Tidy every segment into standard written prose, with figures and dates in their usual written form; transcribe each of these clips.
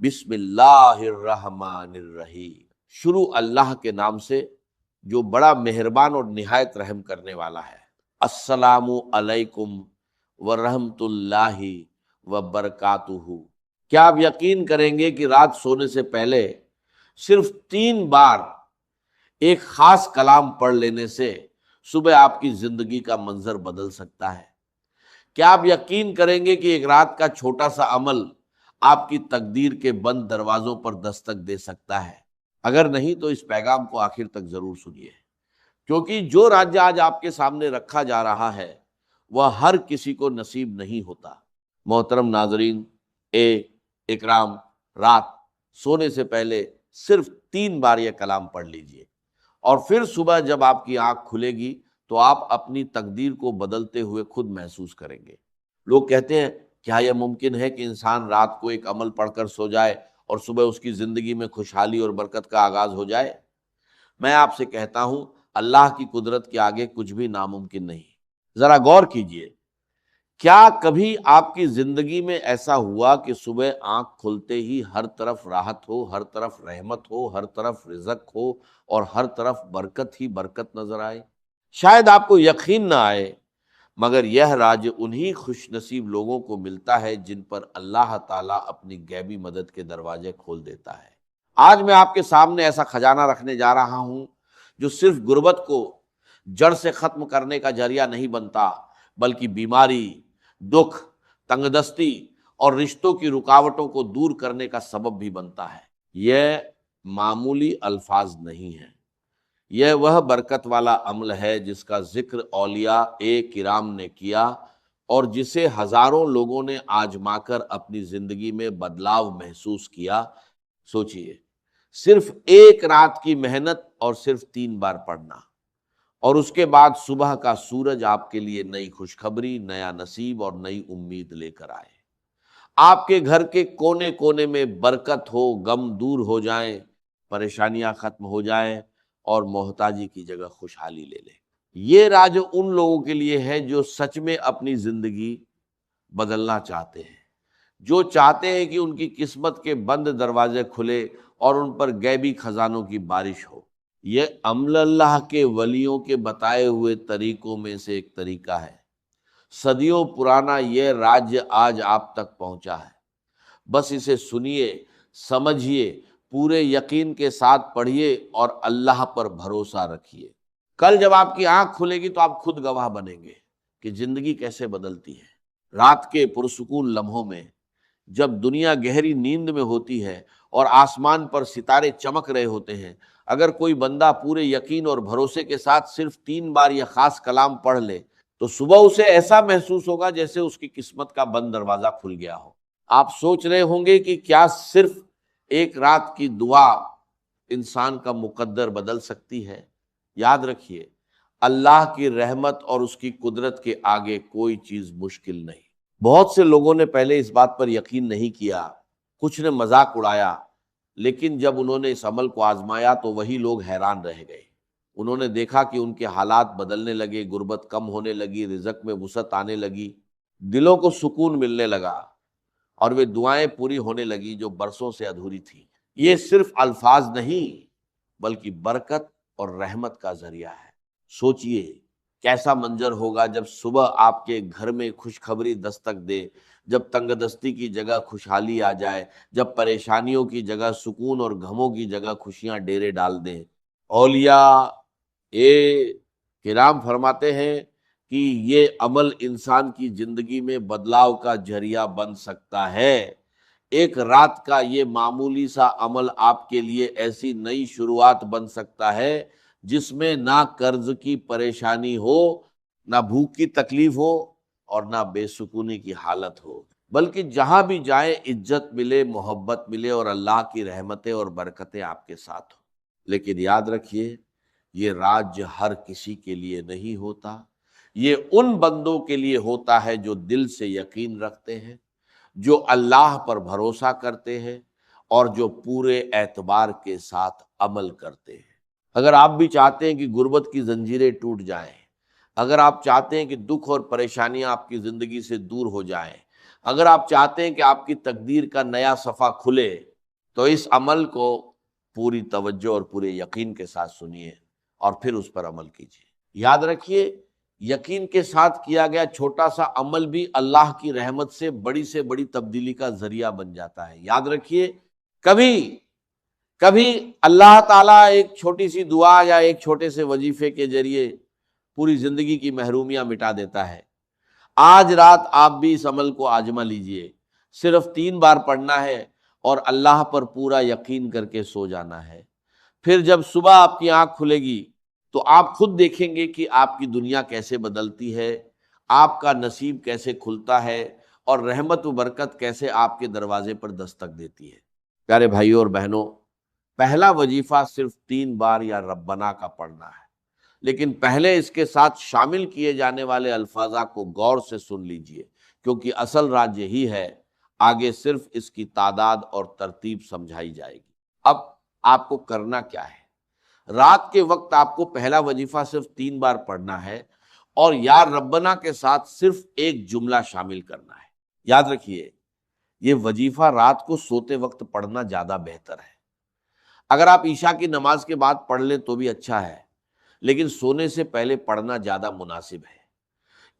بسم اللہ الرحمن الرحیم، شروع اللہ کے نام سے جو بڑا مہربان اور نہایت رحم کرنے والا ہے۔ السلام علیکم ورحمۃ اللہ وبرکاتہ۔ کیا آپ یقین کریں گے کہ رات سونے سے پہلے صرف 3 بار ایک خاص کلام پڑھ لینے سے صبح آپ کی زندگی کا منظر بدل سکتا ہے؟ کیا آپ یقین کریں گے کہ ایک رات کا چھوٹا سا عمل آپ کی تقدیر کے بند دروازوں پر دستک دے سکتا ہے؟ اگر نہیں تو اس پیغام کو آخر تک ضرور سنیے، کیونکہ جو راج آج آپ کے سامنے رکھا جا رہا ہے وہ ہر کسی کو نصیب نہیں ہوتا۔ محترم ناظرین اکرام، رات سونے سے پہلے صرف 3 بار یہ کلام پڑھ لیجئے، اور پھر صبح جب آپ کی آنکھ کھلے گی تو آپ اپنی تقدیر کو بدلتے ہوئے خود محسوس کریں گے۔ لوگ کہتے ہیں کیا یہ ممکن ہے کہ انسان رات کو ایک عمل پڑھ کر سو جائے اور صبح اس کی زندگی میں خوشحالی اور برکت کا آغاز ہو جائے؟ میں آپ سے کہتا ہوں اللہ کی قدرت کے آگے کچھ بھی ناممکن نہیں۔ ذرا غور کیجئے، کیا کبھی آپ کی زندگی میں ایسا ہوا کہ صبح آنکھ کھلتے ہی ہر طرف راحت ہو، ہر طرف رحمت ہو، ہر طرف رزق ہو اور ہر طرف برکت ہی برکت نظر آئے؟ شاید آپ کو یقین نہ آئے، مگر یہ راج انہی خوش نصیب لوگوں کو ملتا ہے جن پر اللہ تعالیٰ اپنی غیبی مدد کے دروازے کھول دیتا ہے۔ آج میں آپ کے سامنے ایسا خزانہ رکھنے جا رہا ہوں جو صرف غربت کو جڑ سے ختم کرنے کا ذریعہ نہیں بنتا، بلکہ بیماری، دکھ، تنگ دستی اور رشتوں کی رکاوٹوں کو دور کرنے کا سبب بھی بنتا ہے۔ یہ معمولی الفاظ نہیں ہیں، یہ وہ برکت والا عمل ہے جس کا ذکر اولیاء کرام نے کیا اور جسے ہزاروں لوگوں نے آزما کر اپنی زندگی میں بدلاؤ محسوس کیا۔ سوچئے، صرف ایک رات کی محنت اور صرف 3 بار پڑھنا، اور اس کے بعد صبح کا سورج آپ کے لیے نئی خوشخبری، نیا نصیب اور نئی امید لے کر آئے۔ آپ کے گھر کے کونے کونے میں برکت ہو، غم دور ہو جائیں، پریشانیاں ختم ہو جائیں اور محتاجی کی جگہ خوشحالی لے لے۔ یہ راج ان لوگوں کے لیے ہے جو سچ میں اپنی زندگی بدلنا چاہتے ہیں، جو چاہتے ہیں کہ ان کی قسمت کے بند دروازے کھلے اور ان پر غیبی خزانوں کی بارش ہو۔ یہ عمل اللہ کے ولیوں کے بتائے ہوئے طریقوں میں سے ایک طریقہ ہے۔ صدیوں پرانا یہ راج آج آپ تک پہنچا ہے۔ بس اسے سنیے، سمجھیے، پورے یقین کے ساتھ پڑھیے اور اللہ پر بھروسہ رکھیے۔ کل جب آپ کی آنکھ کھلے گی تو آپ خود گواہ بنیں گے کہ زندگی کیسے بدلتی ہے۔ رات کے پرسکون لمحوں میں جب دنیا گہری نیند میں ہوتی ہے اور آسمان پر ستارے چمک رہے ہوتے ہیں، اگر کوئی بندہ پورے یقین اور بھروسے کے ساتھ صرف 3 بار یہ خاص کلام پڑھ لے تو صبح اسے ایسا محسوس ہوگا جیسے اس کی قسمت کا بند دروازہ کھل گیا ہو۔ آپ سوچ رہے ہوں گے کہ کیا صرف ایک رات کی دعا انسان کا مقدر بدل سکتی ہے؟ یاد رکھیے، اللہ کی رحمت اور اس کی قدرت کے آگے کوئی چیز مشکل نہیں۔ بہت سے لوگوں نے پہلے اس بات پر یقین نہیں کیا، کچھ نے مذاق اڑایا، لیکن جب انہوں نے اس عمل کو آزمایا تو وہی لوگ حیران رہ گئے۔ انہوں نے دیکھا کہ ان کے حالات بدلنے لگے، غربت کم ہونے لگی، رزق میں وسعت آنے لگی، دلوں کو سکون ملنے لگا، اور وہ دعائیں پوری ہونے لگی جو برسوں سے ادھوری تھیں۔ یہ صرف الفاظ نہیں بلکہ برکت اور رحمت کا ذریعہ ہے۔ سوچئے کیسا منظر ہوگا جب صبح آپ کے گھر میں خوشخبری دستک دے، جب تنگ دستی کی جگہ خوشحالی آ جائے، جب پریشانیوں کی جگہ سکون اور غموں کی جگہ خوشیاں ڈیرے ڈال دیں۔ اولیاء کرام فرماتے ہیں کہ یہ عمل انسان کی زندگی میں بدلاؤ کا ذریعہ بن سکتا ہے۔ ایک رات کا یہ معمولی سا عمل آپ کے لیے ایسی نئی شروعات بن سکتا ہے جس میں نہ قرض کی پریشانی ہو، نہ بھوک کی تکلیف ہو اور نہ بے سکونی کی حالت ہو، بلکہ جہاں بھی جائیں عزت ملے، محبت ملے اور اللہ کی رحمتیں اور برکتیں آپ کے ساتھ ہوں۔ لیکن یاد رکھیے، یہ راج ہر کسی کے لیے نہیں ہوتا، یہ ان بندوں کے لیے ہوتا ہے جو دل سے یقین رکھتے ہیں، جو اللہ پر بھروسہ کرتے ہیں اور جو پورے اعتبار کے ساتھ عمل کرتے ہیں۔ اگر آپ بھی چاہتے ہیں کہ غربت کی زنجیریں ٹوٹ جائیں، اگر آپ چاہتے ہیں کہ دکھ اور پریشانیاں آپ کی زندگی سے دور ہو جائیں، اگر آپ چاہتے ہیں کہ آپ کی تقدیر کا نیا صفحہ کھلے، تو اس عمل کو پوری توجہ اور پورے یقین کے ساتھ سنیے اور پھر اس پر عمل کیجیے۔ یاد رکھیے، یقین کے ساتھ کیا گیا چھوٹا سا عمل بھی اللہ کی رحمت سے بڑی تبدیلی کا ذریعہ بن جاتا ہے۔ یاد رکھیے، کبھی اللہ تعالیٰ ایک چھوٹی سی دعا یا ایک چھوٹے سے وظیفے کے ذریعے پوری زندگی کی محرومیاں مٹا دیتا ہے۔ آج رات آپ بھی اس عمل کو آزما لیجئے، صرف 3 بار پڑھنا ہے اور اللہ پر پورا یقین کر کے سو جانا ہے۔ پھر جب صبح آپ کی آنکھ کھلے گی تو آپ خود دیکھیں گے کہ آپ کی دنیا کیسے بدلتی ہے، آپ کا نصیب کیسے کھلتا ہے اور رحمت و برکت کیسے آپ کے دروازے پر دستک دیتی ہے۔ پیارے بھائیوں اور بہنوں، پہلا وظیفہ صرف 3 بار یا ربنا کا پڑھنا ہے، لیکن پہلے اس کے ساتھ شامل کیے جانے والے الفاظ کو غور سے سن لیجئے، کیونکہ اصل راز یہی ہے، آگے صرف اس کی تعداد اور ترتیب سمجھائی جائے گی۔ اب آپ کو کرنا کیا ہے؟ رات کے وقت آپ کو پہلا وظیفہ صرف 3 بار پڑھنا ہے اور یا ربنا کے ساتھ صرف ایک جملہ شامل کرنا ہے۔ یاد رکھیے، یہ وظیفہ رات کو سوتے وقت پڑھنا زیادہ بہتر ہے۔ اگر آپ عشاء کی نماز کے بعد پڑھ لیں تو بھی اچھا ہے، لیکن سونے سے پہلے پڑھنا زیادہ مناسب ہے۔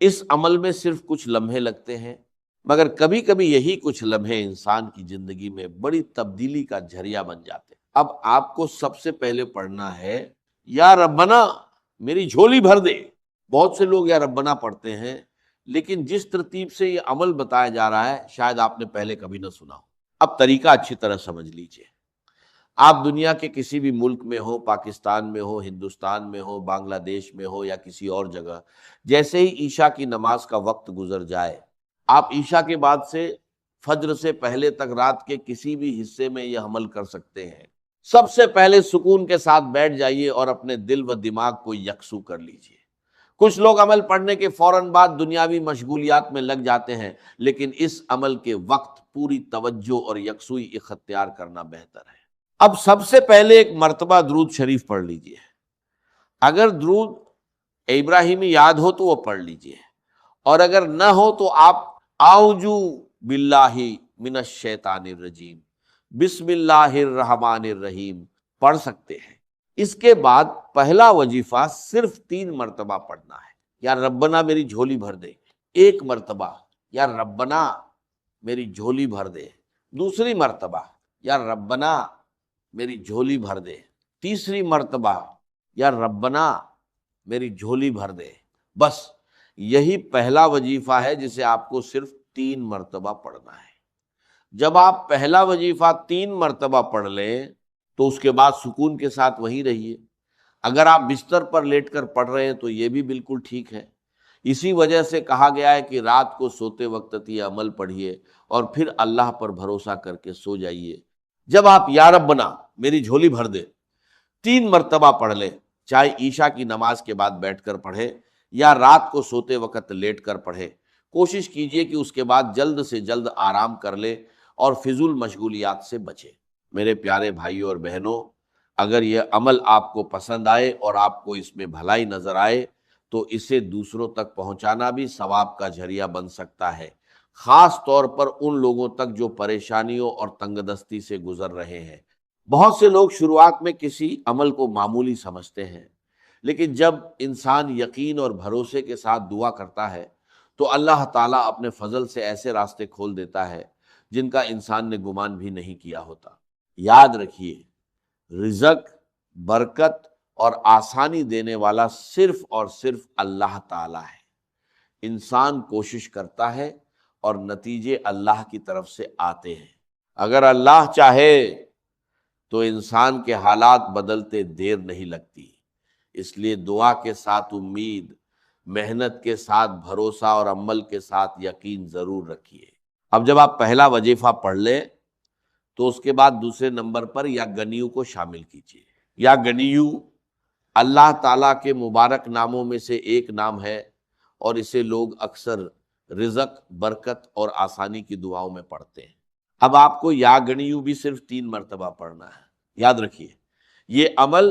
اس عمل میں صرف کچھ لمحے لگتے ہیں، مگر کبھی کبھی یہی کچھ لمحے انسان کی زندگی میں بڑی تبدیلی کا ذریعہ بن جاتے ہیں۔ اب آپ کو سب سے پہلے پڑھنا ہے یا ربنا میری جھولی بھر دے۔ بہت سے لوگ یا ربنا پڑھتے ہیں، لیکن جس ترتیب سے یہ عمل بتایا جا رہا ہے شاید آپ نے پہلے کبھی نہ سنا ہو۔ اب طریقہ اچھی طرح سمجھ لیجئے۔ آپ دنیا کے کسی بھی ملک میں ہو، پاکستان میں ہو، ہندوستان میں ہو، بنگلہ دیش میں ہو یا کسی اور جگہ، جیسے ہی عشاء کی نماز کا وقت گزر جائے، آپ عشاء کے بعد سے فجر سے پہلے تک رات کے کسی بھی حصے میں یہ عمل کر سکتے ہیں۔ سب سے پہلے سکون کے ساتھ بیٹھ جائیے اور اپنے دل و دماغ کو یکسو کر لیجئے۔ کچھ لوگ عمل پڑھنے کے فوراً بعد دنیاوی مشغولیات میں لگ جاتے ہیں، لیکن اس عمل کے وقت پوری توجہ اور یکسوئی اختیار کرنا بہتر ہے۔ اب سب سے پہلے ایک مرتبہ درود شریف پڑھ لیجئے۔ اگر درود ابراہیمی یاد ہو تو وہ پڑھ لیجئے، اور اگر نہ ہو تو آپ اعوذ باللہ من الشیطان الرجیم، بسم اللہ الرحمن الرحیم پڑھ سکتے ہیں۔ اس کے بعد پہلا وظیفہ صرف 3 مرتبہ پڑھنا ہے۔ یا ربنا میری جھولی بھر دے، ایک مرتبہ، یا ربنا میری جھولی بھر دے، دوسری مرتبہ، یا ربنا میری جھولی بھر دے، تیسری مرتبہ، یا ربنا میری جھولی بھر دے۔ بس یہی پہلا وظیفہ ہے جسے آپ کو صرف 3 مرتبہ پڑھنا ہے۔ جب آپ پہلا وظیفہ 3 مرتبہ پڑھ لیں تو اس کے بعد سکون کے ساتھ وہیں رہیے۔ اگر آپ بستر پر لیٹ کر پڑھ رہے ہیں تو یہ بھی بالکل ٹھیک ہے۔ اسی وجہ سے کہا گیا ہے کہ رات کو سوتے وقت یہ عمل پڑھیے اور پھر اللہ پر بھروسہ کر کے سو جائیے۔ جب آپ یا ربنا میری جھولی بھر دے 3 مرتبہ پڑھ لیں، چاہے عشاء کی نماز کے بعد بیٹھ کر پڑھے یا رات کو سوتے وقت لیٹ کر پڑھے، کوشش کیجئے کہ اس کے بعد جلد سے جلد آرام کر لے اور فضول مشغولیات سے بچے۔ میرے پیارے بھائیوں اور بہنوں، اگر یہ عمل آپ کو پسند آئے اور آپ کو اس میں بھلائی نظر آئے تو اسے دوسروں تک پہنچانا بھی ثواب کا ذریعہ بن سکتا ہے، خاص طور پر ان لوگوں تک جو پریشانیوں اور تنگ دستی سے گزر رہے ہیں۔ بہت سے لوگ شروعات میں کسی عمل کو معمولی سمجھتے ہیں، لیکن جب انسان یقین اور بھروسے کے ساتھ دعا کرتا ہے تو اللہ تعالیٰ اپنے فضل سے ایسے راستے کھول دیتا ہے جن کا انسان نے گمان بھی نہیں کیا ہوتا۔ یاد رکھیے، رزق، برکت اور آسانی دینے والا صرف اور صرف اللہ تعالیٰ ہے۔ انسان کوشش کرتا ہے اور نتیجے اللہ کی طرف سے آتے ہیں۔ اگر اللہ چاہے تو انسان کے حالات بدلتے دیر نہیں لگتی۔ اس لیے دعا کے ساتھ امید، محنت کے ساتھ بھروسہ اور عمل کے ساتھ یقین ضرور رکھیے۔ اب جب آپ پہلا وظیفہ پڑھ لیں تو اس کے بعد دوسرے نمبر پر یا گنیو کو شامل کیجیے۔ یا گنیو اللہ تعالیٰ کے مبارک ناموں میں سے ایک نام ہے اور اسے لوگ اکثر رزق، برکت اور آسانی کی دعاؤں میں پڑھتے ہیں۔ اب آپ کو یا گنیو بھی صرف 3 مرتبہ پڑھنا ہے۔ یاد رکھیے، یہ عمل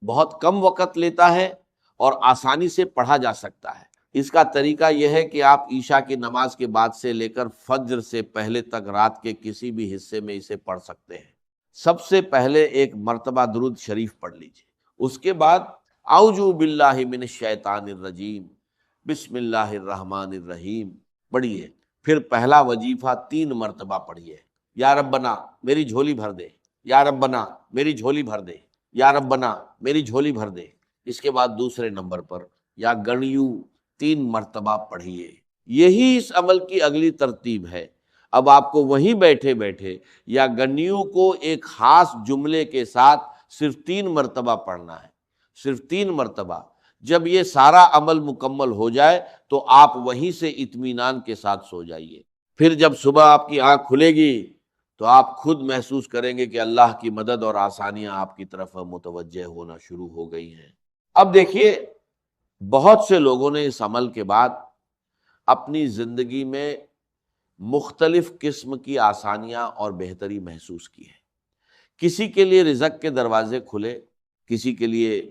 بہت کم وقت لیتا ہے اور آسانی سے پڑھا جا سکتا ہے۔ اس کا طریقہ یہ ہے کہ آپ عشاء کی نماز کے بعد سے لے کر فجر سے پہلے تک رات کے کسی بھی حصے میں اسے پڑھ سکتے ہیں۔ سب سے پہلے ایک مرتبہ درود شریف پڑھ لیجیے، اس کے بعد اعوذ باللہ من الشیطان الرجیم بسم اللہ الرحمن الرحیم پڑھیے، پھر پہلا وظیفہ 3 مرتبہ پڑھیے، یا ربنا میری جھولی بھر دے، یا ربنا میری جھولی بھر دے، یا ربنا میری جھولی بھر دے۔ اس کے بعد دوسرے نمبر پر یا گنیو 3 مرتبہ پڑھیے۔ یہی اس عمل کی اگلی ترتیب ہے۔ اب آپ کو وہیں بیٹھے بیٹھے یا گنیو کو ایک خاص جملے کے ساتھ صرف 3 مرتبہ پڑھنا ہے، صرف 3 مرتبہ۔ جب یہ سارا عمل مکمل ہو جائے تو آپ وہیں سے اطمینان کے ساتھ سو جائیے۔ پھر جب صبح آپ کی آنکھ کھلے گی تو آپ خود محسوس کریں گے کہ اللہ کی مدد اور آسانیاں آپ کی طرف متوجہ ہونا شروع ہو گئی ہیں۔ اب دیکھیے، بہت سے لوگوں نے اس عمل کے بعد اپنی زندگی میں مختلف قسم کی آسانیاں اور بہتری محسوس کی ہے۔ کسی کے لیے رزق کے دروازے کھلے، کسی کے لیے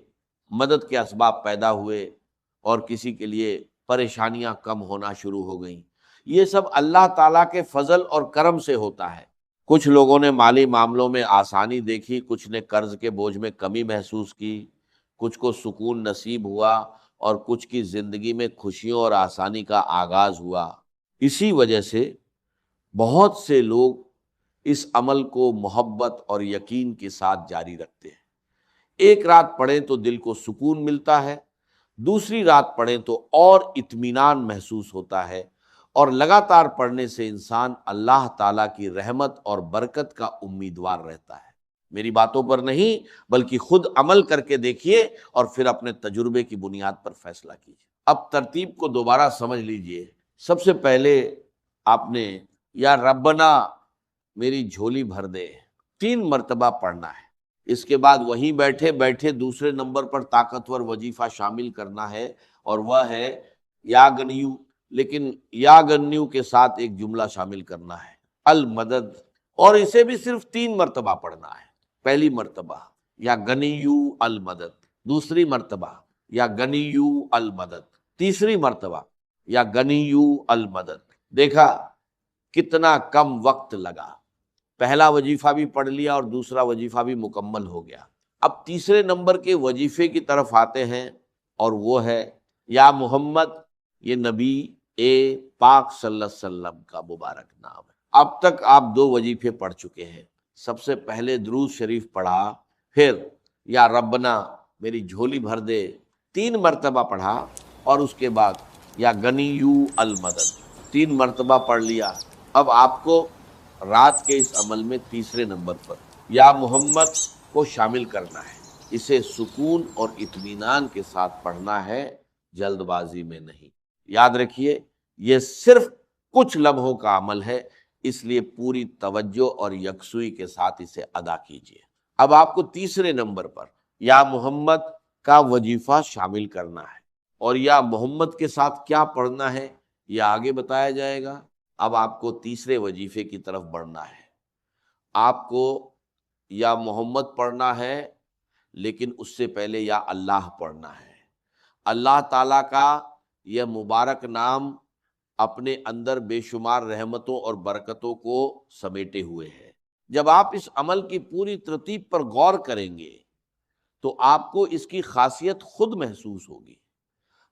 مدد کے اسباب پیدا ہوئے، اور کسی کے لیے پریشانیاں کم ہونا شروع ہو گئیں۔ یہ سب اللہ تعالیٰ کے فضل اور کرم سے ہوتا ہے۔ کچھ لوگوں نے مالی معاملوں میں آسانی دیکھی، کچھ نے قرض کے بوجھ میں کمی محسوس کی، کچھ کو سکون نصیب ہوا، اور کچھ کی زندگی میں خوشیوں اور آسانی کا آغاز ہوا۔ اسی وجہ سے بہت سے لوگ اس عمل کو محبت اور یقین کے ساتھ جاری رکھتے ہیں۔ ایک رات پڑھیں تو دل کو سکون ملتا ہے، دوسری رات پڑھیں تو اور اطمینان محسوس ہوتا ہے، اور لگاتار پڑھنے سے انسان اللہ تعالیٰ کی رحمت اور برکت کا امیدوار رہتا ہے۔ میری باتوں پر نہیں بلکہ خود عمل کر کے دیکھیے اور پھر اپنے تجربے کی بنیاد پر فیصلہ کیجیے۔ اب ترتیب کو دوبارہ سمجھ لیجئے۔ سب سے پہلے آپ نے یا ربنا میری جھولی بھر دے 3 مرتبہ پڑھنا ہے۔ اس کے بعد وہیں بیٹھے بیٹھے دوسرے نمبر پر طاقتور وظیفہ شامل کرنا ہے، اور وہ ہے یا گنیو، لیکن یا گنیو کے ساتھ ایک جملہ شامل کرنا ہے، المدد، اور اسے بھی صرف 3 مرتبہ پڑھنا ہے۔ پہلی مرتبہ یا گنیو المدد، دوسری مرتبہ یا گنیو المدد، تیسری مرتبہ یا گنیو المدد۔ دیکھا کتنا کم وقت لگا، پہلا وظیفہ بھی پڑھ لیا اور دوسرا وظیفہ بھی مکمل ہو گیا۔ اب تیسرے نمبر کے وظیفے کی طرف آتے ہیں، اور وہ ہے یا محمد۔ یہ نبی پاک صلی اللہ علیہ وسلم کا مبارک نام ہے۔ اب تک آپ 2 وظیفے پڑھ چکے ہیں۔ سب سے پہلے درود شریف پڑھا، پھر یا ربنا میری جھولی بھر دے 3 مرتبہ پڑھا، اور اس کے بعد یا گنیو المدد 3 مرتبہ پڑھ لیا۔ اب آپ کو رات کے اس عمل میں تیسرے نمبر پر یا محمد کو شامل کرنا ہے۔ اسے سکون اور اطمینان کے ساتھ پڑھنا ہے، جلد بازی میں نہیں۔ یاد رکھیے، یہ صرف کچھ لمحوں کا عمل ہے، اس لیے پوری توجہ اور یکسوئی کے ساتھ اسے ادا کیجیے۔ اب آپ کو تیسرے نمبر پر یا محمد کا وظیفہ شامل کرنا ہے، اور یا محمد کے ساتھ کیا پڑھنا ہے یہ آگے بتایا جائے گا۔ اب آپ کو تیسرے وظیفے کی طرف بڑھنا ہے۔ آپ کو یا محمد پڑھنا ہے، لیکن اس سے پہلے یا اللہ پڑھنا ہے۔ اللہ تعالیٰ کا یہ مبارک نام اپنے اندر بے شمار رحمتوں اور برکتوں کو سمیٹے ہوئے ہے۔ جب آپ اس عمل کی پوری ترتیب پر غور کریں گے تو آپ کو اس کی خاصیت خود محسوس ہوگی۔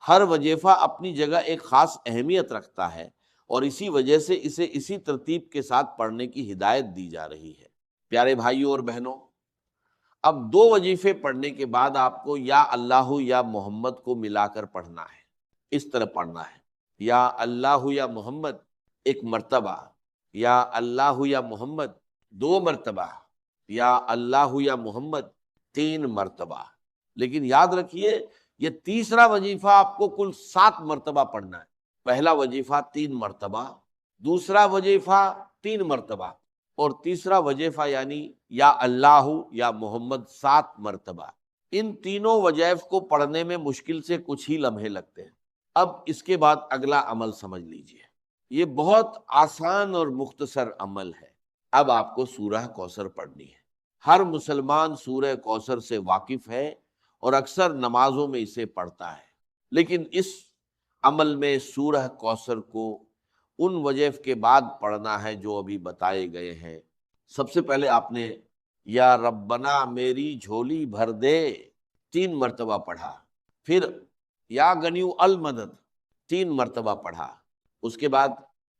ہر وظیفہ اپنی جگہ ایک خاص اہمیت رکھتا ہے، اور اسی وجہ سے اسے اسی ترتیب کے ساتھ پڑھنے کی ہدایت دی جا رہی ہے۔ پیارے بھائیوں اور بہنوں، اب 2 وظیفے پڑھنے کے بعد آپ کو یا اللہ یا محمد کو ملا کر پڑھنا ہے۔ اس طرح پڑھنا ہے، یا اللہ یا محمد 1 مرتبہ، یا اللہ یا محمد 2 مرتبہ، یا اللہ یا محمد 3 مرتبہ۔ لیکن یاد رکھیے، یہ تیسرا وظیفہ آپ کو کل 7 مرتبہ پڑھنا ہے۔ پہلا وظیفہ 3 مرتبہ، دوسرا وظیفہ 3 مرتبہ، اور تیسرا وظیفہ یعنی یا اللہ یا محمد 7 مرتبہ۔ ان تینوں وظائف کو پڑھنے میں مشکل سے کچھ ہی لمحے لگتے ہیں۔ اب اس کے بعد اگلا عمل سمجھ لیجئے۔ یہ بہت آسان اور مختصر عمل ہے۔ اب آپ کو سورہ کوثر پڑھنی ہے۔ ہر مسلمان سورہ کوثر سے واقف ہے اور اکثر نمازوں میں اسے پڑھتا ہے، لیکن اس عمل میں سورہ کوثر کو ان وظائف کے بعد پڑھنا ہے جو ابھی بتائے گئے ہیں۔ سب سے پہلے آپ نے یا ربنا میری جھولی بھر دے 3 مرتبہ پڑھا، پھر یا غنیو المدد 3 مرتبہ پڑھا، اس کے بعد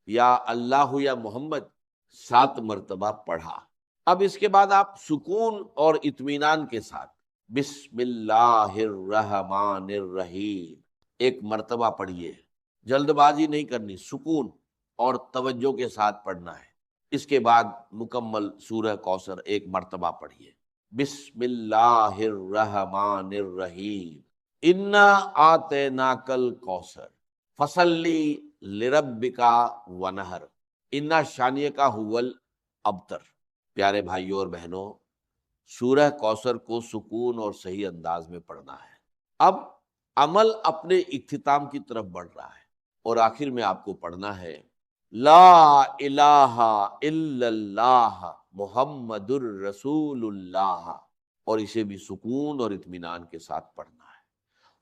یا اللہ یا محمد 7 مرتبہ پڑھا۔ اب اس کے بعد آپ سکون اور اطمینان کے ساتھ بسم اللہ الرحمن الرحیم 1 مرتبہ پڑھیے، جلد بازی نہیں کرنی، سکون اور توجہ کے ساتھ پڑھنا ہے۔ اس کے بعد مکمل سورہ کوثر 1 مرتبہ پڑھیے، بسم اللہ الرحمن الرحیم انا آتیناک الکوثر فصلی لربک ونہر انا شانیہ کا حول ابتر۔ پیارے بھائیوں اور بہنوں، سورہ کوثر کو سکون اور صحیح انداز میں پڑھنا ہے۔ اب عمل اپنے اختتام کی طرف بڑھ رہا ہے اور آخر میں آپ کو پڑھنا ہے لا الہ الا اللہ محمد الرسول اللہ، اور اسے بھی سکون اور اطمینان کے ساتھ پڑھنا ہے۔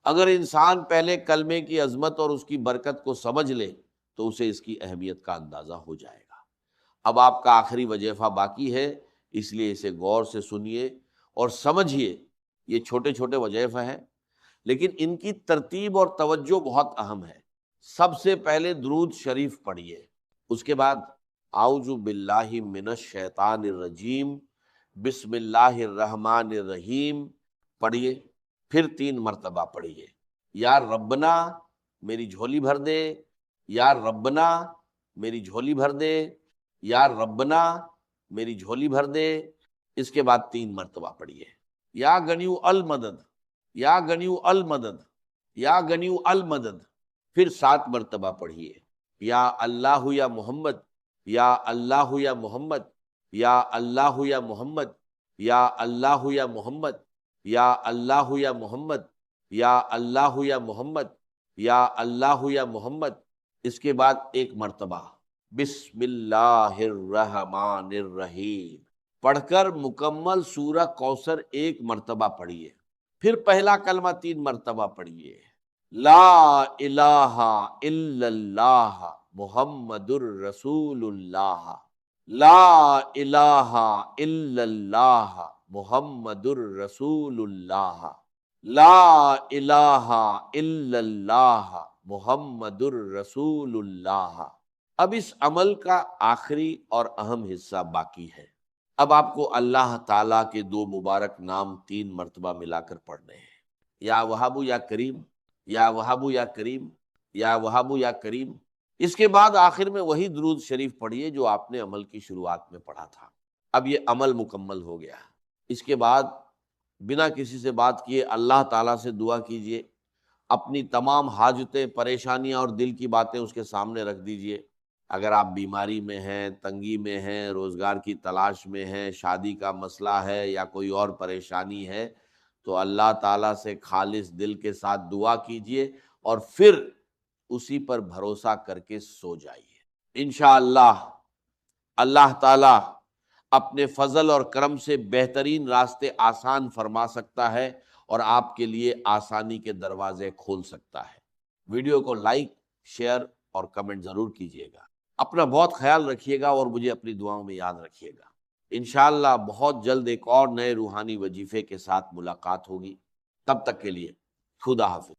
اگر انسان پہلے کلمے کی عظمت اور اس کی برکت کو سمجھ لے تو اسے اس کی اہمیت کا اندازہ ہو جائے گا۔ اب آپ کا آخری وظیفہ باقی ہے، اس لیے اسے غور سے سنیے اور سمجھیے۔ یہ چھوٹے چھوٹے وظیفے ہیں لیکن ان کی ترتیب اور توجہ بہت اہم ہے۔ سب سے پہلے درود شریف پڑھیے، اس کے بعد اعوذ باللہ من الشیطان الرجیم بسم اللہ الرحمن الرحیم پڑھیے، پھر 3 مرتبہ پڑھیے، یا ربنا میری جھولی بھر دے، یا ربنا میری جھولی بھر دے، یا ربنا میری جھولی بھر دے۔ اس کے بعد 3 مرتبہ پڑھیے، یا غنیو المدد، یا غنیو المدد، یا غنیو المدد، پھر 7 مرتبہ پڑھیے، یا اللہ یا محمد، یا اللہ یا محمد، یا اللہ یا محمد، یا اللہ یا محمد، یا اللہ یا محمد، یا اللہ یا محمد، یا اللہ یا محمد۔ اس کے بعد 1 مرتبہ بسم اللہ الرحمن الرحیم پڑھ کر مکمل سورہ کوثر 1 مرتبہ پڑھیے، پھر پہلا کلمہ 3 مرتبہ پڑھیے، لا الہ الا اللہ محمد الرسول اللہ، لا الہ الا اللہ محمد الرسول اللہ، لا الہ الا اللہ محمد الرسول اللہ۔ اب اس عمل کا آخری اور اہم حصہ باقی ہے۔ اب آپ کو اللہ تعالیٰ کے 2 مبارک نام 3 مرتبہ ملا کر پڑھنے ہیں، یا وہاب یا کریم، یا وہاب یا کریم، یا وہاب یا کریم۔ اس کے بعد آخر میں وہی درود شریف پڑھیے جو آپ نے عمل کی شروعات میں پڑھا تھا۔ اب یہ عمل مکمل ہو گیا۔ اس کے بعد بنا کسی سے بات کیے اللہ تعالیٰ سے دعا کیجیے، اپنی تمام حاجتیں، پریشانیاں اور دل کی باتیں اس کے سامنے رکھ دیجیے۔ اگر آپ بیماری میں ہیں، تنگی میں ہیں، روزگار کی تلاش میں ہیں، شادی کا مسئلہ ہے یا کوئی اور پریشانی ہے تو اللہ تعالیٰ سے خالص دل کے ساتھ دعا کیجیے اور پھر اسی پر بھروسہ کر کے سو جائیے۔ انشاءاللہ اللہ تعالیٰ اپنے فضل اور کرم سے بہترین راستے آسان فرما سکتا ہے اور آپ کے لیے آسانی کے دروازے کھول سکتا ہے۔ ویڈیو کو لائک، شیئر اور کمنٹ ضرور کیجیے گا۔ اپنا بہت خیال رکھیے گا اور مجھے اپنی دعاؤں میں یاد رکھیے گا۔ انشاءاللہ بہت جلد ایک اور نئے روحانی وظیفے کے ساتھ ملاقات ہوگی۔ تب تک کے لیے خدا حافظ۔